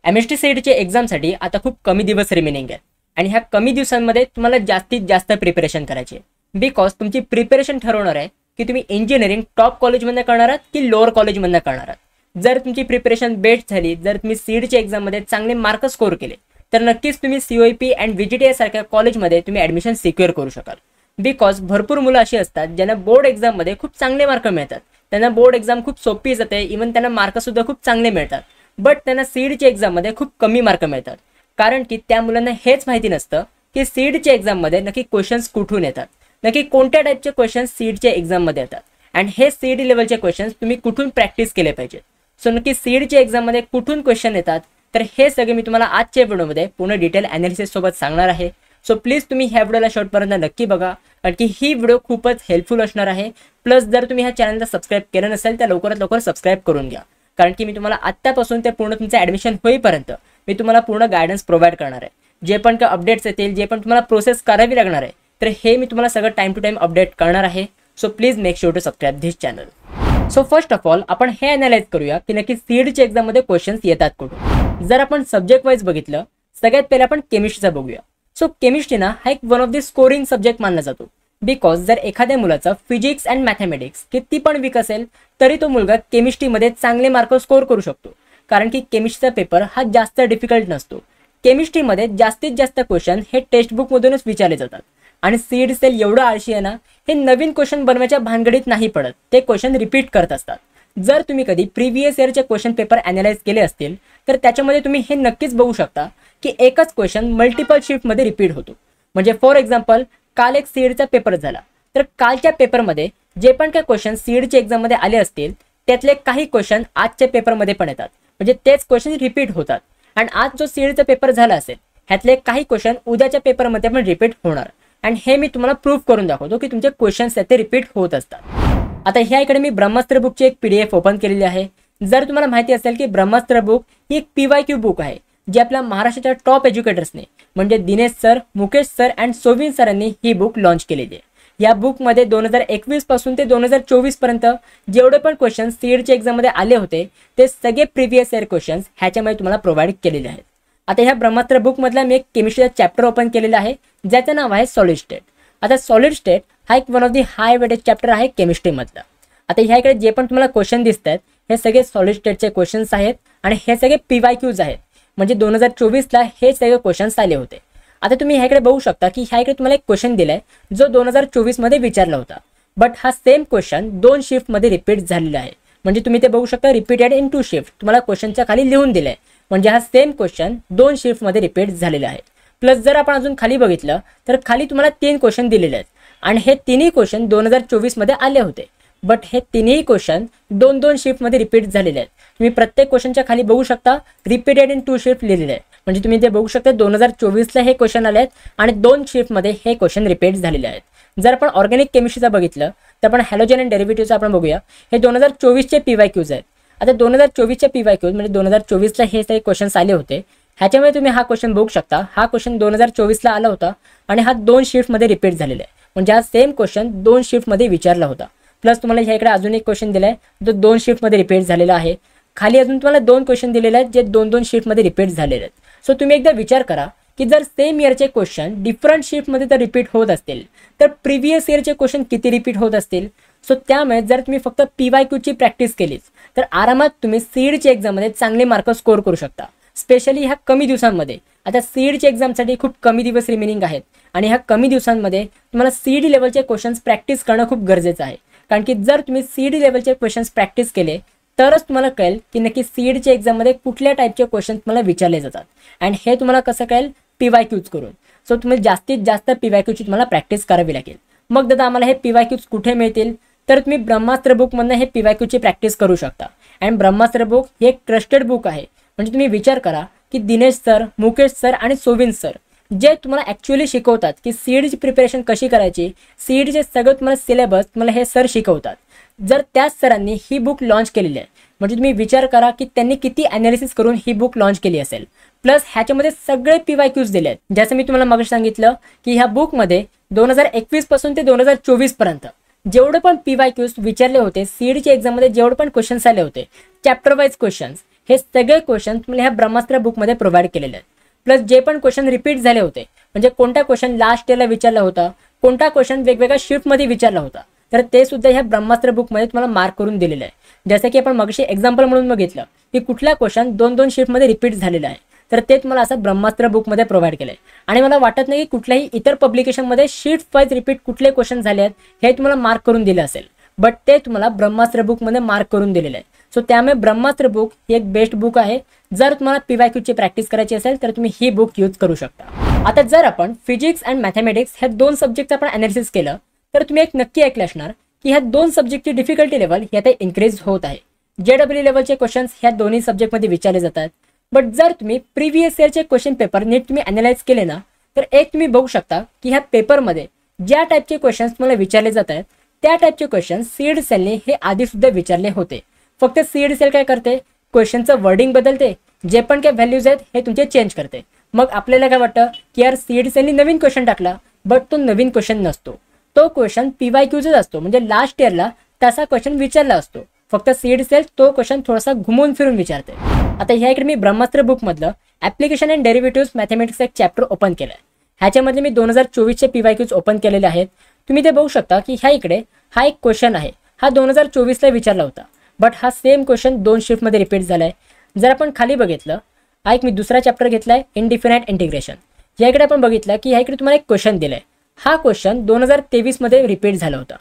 MST CETची एक्झामसाठी आता खूप कमी दिवस रिमेनिंग आहे आणि ह्या कमी दिवसांमध्ये तुम्हाला जास्तीत जास्त प्रिपरेशन करायची आहे बिकॉज तुमची प्रिपरेशन ठरवणार आहे की तुम्ही इंजिनिअरिंग टॉप कॉलेजमधनं करणार आहात की लोअर कॉलेजमधनं करणार आहात। जर तुमची प्रिपरेशन बेस्ट झाली, जर तुम्ही सीडच्या एक्झाममध्ये चांगले मार्क स्कोर केले तर नक्कीच तुम्ही COEP अँड VGTI सारख्या कॉलेजमध्ये तुम्ही ॲडमिशन सिक्युअर करू शकाल। बिकॉज भरपूर मुलं अशी असतात ज्यांना बोर्ड एक्झाममध्ये खूप चांगले मार्क मिळतात, त्यांना बोर्ड एक्झाम खूप सोपी जाते, इव्हन त्यांना मार्कसुद्धा खूप चांगले मिळतात, बट त्यांना सीडच्या एक्झाममध्ये खूप कमी मार्क मिळतात कारण की त्या मुलांना हेच माहिती नसतं की सीडच्या एक्झाममध्ये नक्की क्वेश्चन्स कुठून येतात, नक्की कोणत्या टाईपचे क्वेश्चन्स सीडच्या एक्झाममध्ये येतात अँड हे सीड लेवलचे क्वेश्चन्स तुम्ही कुठून प्रॅक्टिस केले पाहिजे। सो नक्की सीडच्या एक्झाममध्ये कुठून क्वेश्चन येतात तर हे सगळे मी तुम्हाला आजच्या व्हिडिओमध्ये पूर्ण डिटेल ॲनालिसिस सोबत सांगणार आहे। सो प्लीज तुम्ही ह्या व्हिडिओला शेवटपर्यंत नक्की बघा कारण की ही व्हिडिओ खूपच हेल्पफुल असणार आहे। प्लस जर तुम्ही ह्या चॅनलला सबस्क्राईब केलं नसेल तर लवकरात लवकर सबस्क्राईब करून घ्या कारण की मी तुम्हाला आत्तापासून ते पूर्ण तुमचं ॲडमिशन होईपर्यंत मी तुम्हाला पूर्ण गायडन्स प्रोव्हाइड करणार आहे। जे पण काही अपडेट्स येतील, जे पण तुम्हाला प्रोसेस करावी लागणार आहे तर हे मी तुम्हाला सगळं टाइम टू टाइम अपडेट करणार आहे। So please make sure to subscribe this channel. So first of all आपण हे अनालाइज करूया की नक्की सीडच्या एक्झाममध्ये क्वेश्चन्स येतात कुठून। जर आपण सब्जेक्ट वाईज बघितलं, सगळ्यात पहिले आपण केमिस्ट्रीचा बघूया। सो केमिस्ट्री ना हा एक one of the scoring subject मानला जातो बिकॉज जर एखाद्या मुलाचा फिजिक्स अँड मॅथमॅटिक्स किती पण वीक असेल तरी तो मुलगा केमिस्ट्रीमध्ये चांगले मार्क स्कोर करू शकतो कारण की केमिस्ट्रीचा पेपर हा जास्त डिफिकल्ट नसतो। केमिस्ट्रीमध्ये जास्तीत जास्त क्वेश्चन हे टेक्स्ट बुकमधूनच विचारले जातात आणि सीड सेल एवढं आळशी आहे ना, हे नवीन क्वेश्चन बनवायच्या भानगडीत नाही पडत, ते क्वेश्चन रिपीट करत असतात। जर तुम्ही कधी प्रिव्हियस इयरचे क्वेश्चन पेपर अनालाइज केले असतील तर त्याच्यामध्ये तुम्ही हे नक्कीच बघू शकता की एकच क्वेश्चन मल्टिपल शिफ्टमध्ये रिपीट होतो। म्हणजे फॉर एक्झाम्पल काल एक सीडचा पेपर झाला तर कालच्या पेपरमध्ये जे पण काही क्वेश्चन सीडच्या एक्झाममध्ये आले असतील त्यातले काही क्वेश्चन आजच्या पेपरमध्ये पण येतात, म्हणजे तेच क्वेश्चन रिपीट होतात आणि आज जो सीडचा पेपर झाला असेल ह्यातले काही क्वेश्चन उद्याच्या पेपरमध्ये पण रिपीट होणार आणि हे मी तुम्हाला प्रूफ करून दाखवतो की तुमचे क्वेश्चन्स ते रिपीट होत असतात। आता ह्या इकडे मी ब्रह्मास्त्र बुकची एक PDF ओपन केलेली आहे। जर तुम्हाला माहिती असेल की ब्रह्मास्त्र बुक ही एक PYQ बुक आहे जे आपल्या महाराष्ट्राच्या टॉप एज्युकेटर्सने म्हणजे Dinesh sir, Mukesh sir and Sovin सरांनी ही बुक लॉन्च केलेली आहे। या बुकमध्ये 2021 पासून ते 2024 पर्यंत जेवढे पण क्वेश्चन सीडच्या एक्झाममध्ये आले होते ते सगळे प्रिव्हियस इयर क्वेश्चन्स ह्याच्यामध्ये तुम्हाला प्रोव्हाइड केलेले आहेत। आता ह्या ब्रह्मास्त्र बुकमधला मी एक केमिस्ट्रीचा चॅप्टर ओपन केलेला आहे ज्याचं नाव आहे सॉलिड स्टेट। आता सॉलिड स्टेट हा एक one of the high weightage chapter आहे केमिस्ट्रीमधला। आता ह्या इकडे जे पण तुम्हाला क्वेश्चन दिसत आहेत हे सगळे सॉलिड स्टेटचे क्वेश्चन्स आहेत आणि हे सगळे PYQs आहेत, म्हणजे 2024ला हे सगळे क्वेश्चन्स आले होते। आता तुम्ही ह्याकडे बघू शकता की ह्या इकडे तुम्हाला एक क्वेश्चन दिलाय जो 2024 मध्ये विचारला होता, बट हा सेम क्वेश्चन 2 शिफ्टमध्ये रिपीट झालेला आहे। म्हणजे तुम्ही ते बघू शकता रिपीटेड इन 2 शिफ्ट, तुम्हाला क्वेश्चनच्या खाली लिहून दिलंय, म्हणजे हा सेम क्वेश्चन 2 शिफ्टमध्ये रिपीट झालेला आहे। प्लस जर आपण अजून खाली बघितलं तर खाली तुम्हाला 3 क्वेश्चन दिलेले आहेत आणि हे तिन्ही क्वेश्चन 2024 मध्ये आले होते, बट हे तिन्ही क्वेश्चन 2-2 शिफ्टमध्ये रिपीट झालेले आहेत। तुम्ही प्रत्येक क्वेश्चनच्या खाली बघू शकता रिपीटेड इन 2 शिफ्ट लिहिलेले आहे, म्हणजे तुम्ही ते बघू शकता 2024ला हे क्वेश्चन आले आहेत आणि 2 शिफ्टमध्ये हे क्वेश्चन रिपीट झालेले आहेत। जर आपण ऑर्गॅनिक केमिस्ट्रीचा बघितलं तर आपण हॅलोजन अँड डेरिव्हेटिव्हचा आपण बघूया। हे 2024चे PYQs आहेत। आता 2024चे PYQs म्हणजे 2024ला हे सगळे क्वेश्चन्स आले होते, ह्याच्यामध्ये तुम्ही हा क्वेश्चन बघू शकता। हा क्वेश्चन 2024ला आला होता आणि हा 2 शिफ्टमध्ये रिपीट झालेला आहे, म्हणजे हा सेम क्वेश्चन 2 शिफ्टमध्ये विचारला होता। प्लस तुम्हाला ह्या इकडे अजून एक क्वेश्चन दिलाय जो 2 शिफ्टमध्ये रिपीट झालेला आहे। खाली अजून तुम्हाला 2 क्वेश्चन दिलेले आहेत जे 2-2 शिफ्टमध्ये रिपीट झालेले आहेत। सो तुम्ही एकदा विचार करा की जर सेम इयरचे क्वेश्चन डिफरंट शिफ्टमध्ये तर रिपीट होत असतील तर प्रिव्हियस इयरचे क्वेश्चन किती रिपीट होत असतील। सो त्यामुळे जर तुम्ही फक्त PYQची प्रॅक्टिस केलीच तर आरामात तुम्ही सीडच्या एक्झाममध्ये चांगले मार्क स्कोर करू शकता, स्पेशली ह्या कमी दिवसांमध्ये। आता सीडच्या एक्झामसाठी खूप कमी दिवस रिमेनिंग आहेत आणि ह्या कमी दिवसांमध्ये तुम्हाला सीडी लेवलचे क्वेश्चन्स प्रॅक्टिस करणं खूप गरजेचं आहे कारण की जर तुम्ही सीडी लेवलचे क्वेश्चन्स प्रॅक्टिस केले तरच तुम्हाला कळेल की नक्की सीडच्या एक्झाममध्ये कुठल्या टाईपचे क्वेश्चन तुम्हाला विचारले जातात आणि हे तुम्हाला कसं कळेल PYQs करून। सो तुम्ही जास्तीत जास्त PYQची तुम्हाला प्रॅक्टिस करावी लागेल। मग दादा आम्हाला हे PYQs कुठे मिळतील तर तुम्ही ब्रह्मास्त्र बुकमधनं हे PYQची प्रॅक्टिस करू शकता आणि ब्रह्मास्त्र बुक हे एक ट्रस्टेड बुक आहे। म्हणजे तुम्ही विचार करा की दिनेश सर, मुकेश सर आणि सोविन सर जे तुम्हाला ॲक्च्युअली शिकवतात की सीडची प्रिपरेशन कशी करायची, सीडचे सगळं तुम्हाला सिलेबस तुम्हाला हे सर शिकवतात। जर त्याच सरांनी ही बुक लॉन्च केलेली आहे म्हणजे तुम्ही विचार करा की त्यांनी किती ॲनालिसिस करून ही बुक लॉन्च केली असेल। प्लस ह्याच्यामध्ये सगळे PYQs दिले आहेत, जसं मी तुम्हाला मगाशी सांगितलं की ह्या बुकमध्ये 2021 पासून ते 2024 पर्यंत जेवढे पण PYQs विचारले होते सीडच्या एक्झाममध्ये, जेवढे पण क्वेश्चन्स आले होते चॅप्टर वाईज क्वेश्चन्स हे सगळे क्वेश्चन तुम्हाला ह्या ब्रह्मास्त्र बुकमध्ये प्रोव्हाइड केलेले आहेत. प्लस जे पण क्वेश्चन रिपीट झाले होते, म्हणजे कोणता क्वेश्चन लास्ट इयरला विचारला होता, कोणता क्वेश्चन वेगवेगळ्या शिफ्टमध्ये विचारला होता, तर ते सुद्धा ह्या ब्रह्मास्त्र बुकमध्ये तुम्हाला मार्क करून दिलेलं आहे. जसं की आपण मगाशी एक्झाम्पल म्हणून बघितलं की कुठला क्वेश्चन 2-2 शिफ्टमध्ये रिपीट झालेला आहे, तर ते तुम्हाला असं ब्रह्मास्त्र बुकमध्ये प्रोव्हाइड केलं आहे. आणि मला वाटत नाही की कुठल्याही इतर पब्लिकेशनमध्ये शिफ्ट वाईज रिपीट कुठले क्वेश्चन झाले आहेत हे तुम्हाला मार्क करून दिलं असेल, बट ते तुम्हाला ब्रह्मास्त्र बुकमध्ये मार्क करून दिलेलं आहे. सो त्यामुळे ब्रह्मास्त्र बुक ही एक बेस्ट बुक आहे. जर तुम्हाला PYQची प्रॅक्टिस करायची असेल तर तुम्ही ही बुक यूज करू शकता. आता जर आपण फिजिक्स अँड मॅथमॅटिक्स ह्या 2 सब्जेक्टचं आपण अनालिसिस केलं तर तुम्ही एक नक्की ऐकलं असणार की ह्या 2 सब्जेक्टची डिफिकल्टी लेवल ही आता इन्क्रीज होत आहे. JEE लेवलचे क्वेश्चन्स ह्या दोन्ही सब्जेक्टमध्ये विचारले जातात. बट जर तुम्ही प्रिव्हियस इयरचे क्वेश्चन पेपर नीट तुम्ही अनालाइज केले ना, तर एक तुम्ही बघू शकता की ह्या पेपरमध्ये ज्या टाईपचे क्वेश्चन्स तुम्हाला विचारले जात आहेत त्या टाईपचे क्वेश्चन सीड सेलने हे आधी सुद्धा विचारले होते. फक्त सीड सेल काय करते, क्वेश्चनचं वर्डिंग बदलते, जे पण काही व्हॅल्यूज आहेत हे तुमचे चेंज करते. मग आपल्याला काय वाटतं की यार सीड सेलने नवीन क्वेश्चन टाकला, बट तो नवीन क्वेश्चन नसतो, तो क्वेश्चन PYQचाच असतो, म्हणजे लास्ट इयरला तसा क्वेश्चन विचारला असतो. फक्त सीड सेल तो क्वेश्चन थोडासा घुमवून फिरून विचारते. आता ह्या इकडे मी ब्रह्मास्त्र बुकमधलं ॲप्लिकेशन अँड डेरिव्हेटिव्स मॅथमॅटिक्स एक चॅप्टर ओपन केलं आहे. ह्याच्यामध्ये मी 2024चे PYQs ओपन केलेले आहेत. तुम्ही ते बघू शकता की ह्या इकडे हा एक क्वेश्चन आहे, हा 2024ला विचारला होता, बट हा सेम क्वेश्चन 2 शिफ्टमध्ये रिपीट झाला आहे. जर आपण खाली बघितलं, हा एक मी दुसरा चॅप्टर घेतला आहे इनडिफिनाइट इंटिग्रेशन. या इकडे आपण बघितलं की ह्या इकडे तुम्हाला एक क्वेश्चन दिला आहे, हा क्वेश्चन 2023मध्ये रिपीट झाला होता.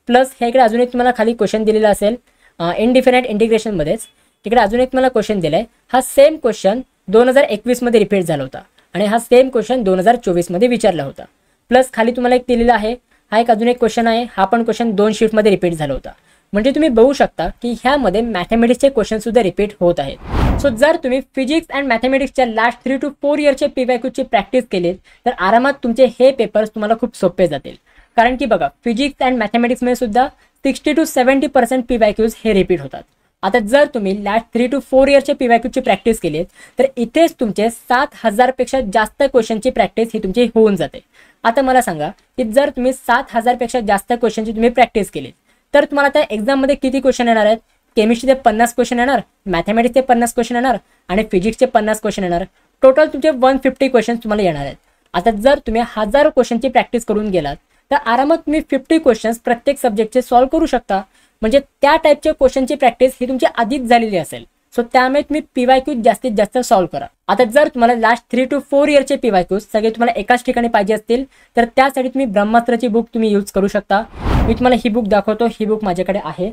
प्लस ह्या इकडे अजून एक तुम्हाला खाली क्वेश्चन दिलेला असेल इनडिफिनाइट इंटिग्रेशनमध्येच. तिकडे अजून एक तुम्हाला क्वेश्चन दिला आहे, हा सेम क्वेश्चन 2021मध्ये रिपीट झाला होता आणि हा सेम क्वेश्चन 2024मध्ये विचारला होता. प्लस खाली तुम्हाला एक दिलेला आहे, हा एक अजून एक क्वेश्चन आहे, हा पण क्वेश्चन 2 शिफ्टमध्ये रिपीट झाला होता. म्हणजे तुम्ही बघू शकता की ह्यामध्ये मॅथमॅटिक्सचे क्वेश्चन सुद्धा रिपीट होत आहेत. सो जर तुम्ही फिजिक्स अँड मॅथमॅटिक्सच्या लास्ट 3 to 4 इयरचे PYQची प्रॅक्टिस केलीत तर आरामात तुमचे हे पेपर्स तुम्हाला खूप सोपे जातील. कारण की बघा, फिजिक्स अँड मॅथमॅटिक्समध्ये सुद्धा 60 to 70% PYQs हे रिपीट होतात. आता जर तुम्ही लास्ट 3 to 4 इयरचे PYQची प्रॅक्टिस केलीत तर इथेच तुमचे 7000 पेक्षा जास्त क्वेश्चनची प्रॅक्टिस ही तुमची होऊन जाते. आता मला सांगा की जर तुम्ही 7000 पेक्षा जास्त क्वेश्चनची तुम्ही प्रॅक्टिस केली तर तुम्हाला त्या एक्झाममध्ये किती क्वेश्चन येणार आहेत? केमिस्ट्रीचे 50 क्वेश्चन येणार, मॅथमॅटिक्सचे 50 क्वेश्चन येणार आणि फिजिक्सचे 50 क्वेश्चन येणार. टोटल तुमचे 150 क्वेश्चन तुम्हाला येणार आहेत. आता जर तुम्ही हजारो क्वेश्चनची प्रॅक्टिस करून गेलात तर आरामात तुम्ही 50 क्वेश्चन्स प्रत्येक सब्जेक्टचे सॉल्व्ह करू शकता. म्हणजे त्या टाईपच्या क्वेश्चनची प्रॅक्टिस ही तुमची आधीच झालेली असेल. सो त्यामुळे तुम्ही PYQ जास्तीत जास्त सॉल्व्ह करा. आता जर तुम्हाला लास्ट 3 to 4 इयरचे PYQ सगळे तुम्हाला एकाच ठिकाणी पाहिजे असतील तर त्यासाठी तुम्ही ब्रह्मास्त्रची बुक तुम्ही यूज करू शकता. मी तुम्हाला ही बुक दाखवतो. ही बुक माझ्याकडे आहे.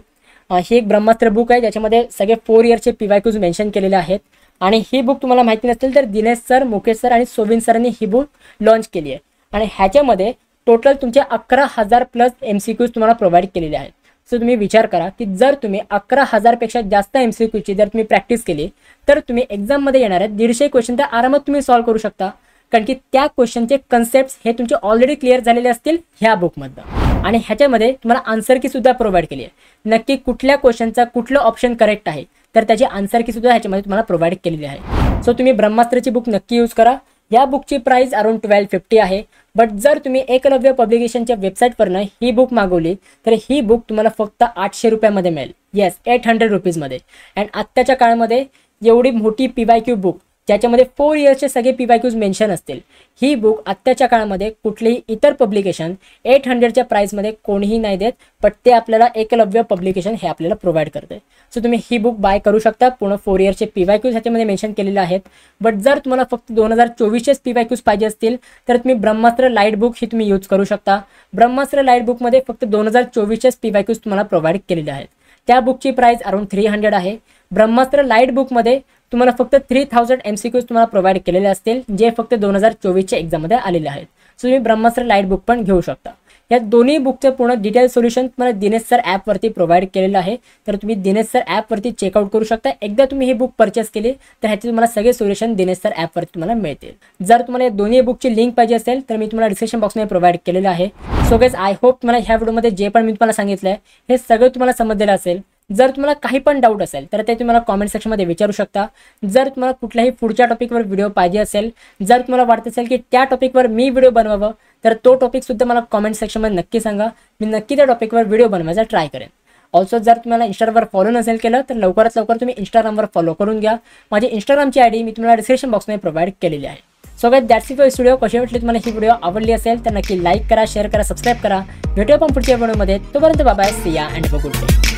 ही एक ब्रह्मास्त्र बुक आहे ज्याच्यामध्ये सगळे 4 इयरचे PYQs मेन्शन केलेले आहेत. आणि ही बुक तुम्हाला माहिती नसेल तर दिनेश सर, मुकेश सर आणि सोविन सरांनी ही बुक लॉन्च केली आहे. आणि ह्याच्यामध्ये टोटल तुमचे 11,000 प्लस MCQs तुम्हाला प्रोव्हाइड केलेले आहेत. सो तुम्ही विचार करा की जर तुम्ही 11,000 पेक्षा जास्त MCQची जर तुम्ही प्रॅक्टिस केली तर तुम्ही एक्झाममध्ये येणार आहेत 150 क्वेश्चन तर आरामात तुम्ही सॉल्व्ह करू शकता. कारण की त्या क्वेश्चनचे कन्सेप्ट्स हे तुमचे ऑलरेडी क्लिअर झालेले असतील ह्या बुकमधनं. आणि ह्याच्यामध्ये तुम्हाला आन्सर की सुद्धा प्रोव्हाइड केली आहे. नक्की कुठल्या क्वेश्चनचा कुठलं ऑप्शन करेक्ट आहे तर त्याची आन्सर की सुद्धा ह्याच्यामध्ये तुम्हाला प्रोव्हाइड केलेली आहे. सो तुम्ही ब्रह्मास्त्रची बुक नक्की यूज करा. या बुकची प्राइस अराउंड 1250 आहे. बट जर तुम्ही एकलव्य पब्लिकेशनच्या वेबसाईटवरनं ही बुक मागवली तर ही बुक तुम्हाला फक्त 800 रुपयामध्ये मिळेल. येस, 800 रुपीजमध्ये. अँड आत्ताच्या काळामध्ये एवढी मोठी PYQ बुक ज्याच्यामध्ये 4 इयर्सचे सगळे PYQs मेन्शन असतील, ही बुक आत्ताच्या काळामध्ये कुठलीही इतर पब्लिकेशन 800च्या प्राईसमध्ये कोणीही नाही देत. बट ते आपल्याला एकलव्य पब्लिकेशन हे आपल्याला प्रोव्हाइड करते. सो तुम्ही ही बुक बाय करू शकता. पूर्ण 4 इयरचे PYQs ह्याच्यामध्ये मेन्शन केलेले आहेत. बट जर तुम्हाला फक्त 2024चेच PYQs पाहिजे असतील तर तुम्ही ब्रह्मास्त्र लाईट बुक ही तुम्ही यूज करू शकता. ब्रह्मास्त्र लाईट बुकमध्ये फक्त 2024चेच PYQs तुम्हाला प्रोव्हाइड केलेले आहेत. त्या बुकची प्राइस अराउंड 300 आहे. ब्रह्मास्त्र लाईट बुकमध्ये तुम्हाला फक्त 3000 MCQs तुम्हाला प्रोव्हाइड केलेले असतील जे फक्त 2024च्या एक्झाममध्ये आलेले आहेत. सो तुम्ही ब्रह्मास्त्र लाईट बुक पण घेऊ शकता. या दोन्ही बुकचं पूर्ण डिटेल सोल्युशन तुम्हाला दिनेश सर ॲपवरती प्रोव्हाइड केलेलं आहे. तर तुम्ही दिनेश सर ॲपवरती चेकआउट करू शकता. एकदा तुम्ही ही बुक परचेस केली तर ह्याचे तुम्हाला सगळे सोल्युशन दिनेश सर ॲपवरती तुम्हाला मिळतील. जर तुम्हाला या दोन्ही बुकची लिंक पाहिजे असेल तर मी तुम्हाला डिस्क्रिप्शन बॉक्समध्ये प्रोव्हाइड केलेलं आहे. सो गाइस, आय होप तुम्हाला ह्या व्हिडिओमध्ये जे पण मी तुम्हाला सांगितलं आहे हे सगळं तुम्हाला समजलेलं असेल. जर तुम्हाला काही पण डाऊट असेल तर ते तुम्हाला कॉमेंट सेक्शनमध्ये विचारू शकता. जर तुम्हाला कुठल्याही पुढच्या टॉपिकवर व्हिडिओ पाहिजे असेल, जर तुम्हाला वाटत असेल की त्या टॉपिकवर मी व्हिडिओ बनवावं तर तो टॉपिक सुद्धा मला कॉमेंट सेक्शनमध्ये नक्की सांगा. मी नक्की त्या टॉपिकवर व्हिडिओ बनवायचा ट्राय करेन. ऑल्सो जर तुम्हाला इंस्टाग्रामवर फॉलो नसेल केलं तर लवकरात लवकर तुम्ही इंस्टाग्रामवर फॉलो करून घ्या. माझी इंस्टाग्रामची आयडी मी तुम्हाला डिस्क्रिप्शन बॉक्समध्ये प्रोव्हाइड केलेली आहे. So guys that's it for video. कशी वाटली तुम्हाला ही व्हिडिओ आवडली असेल तर नक्की लाईक करा, शेअर करा, सबस्क्राईब करा. भेटूया आपण पुढच्या व्हिडिओमध्ये. तोपर्यंत बाय बाय, सी या and have a good day.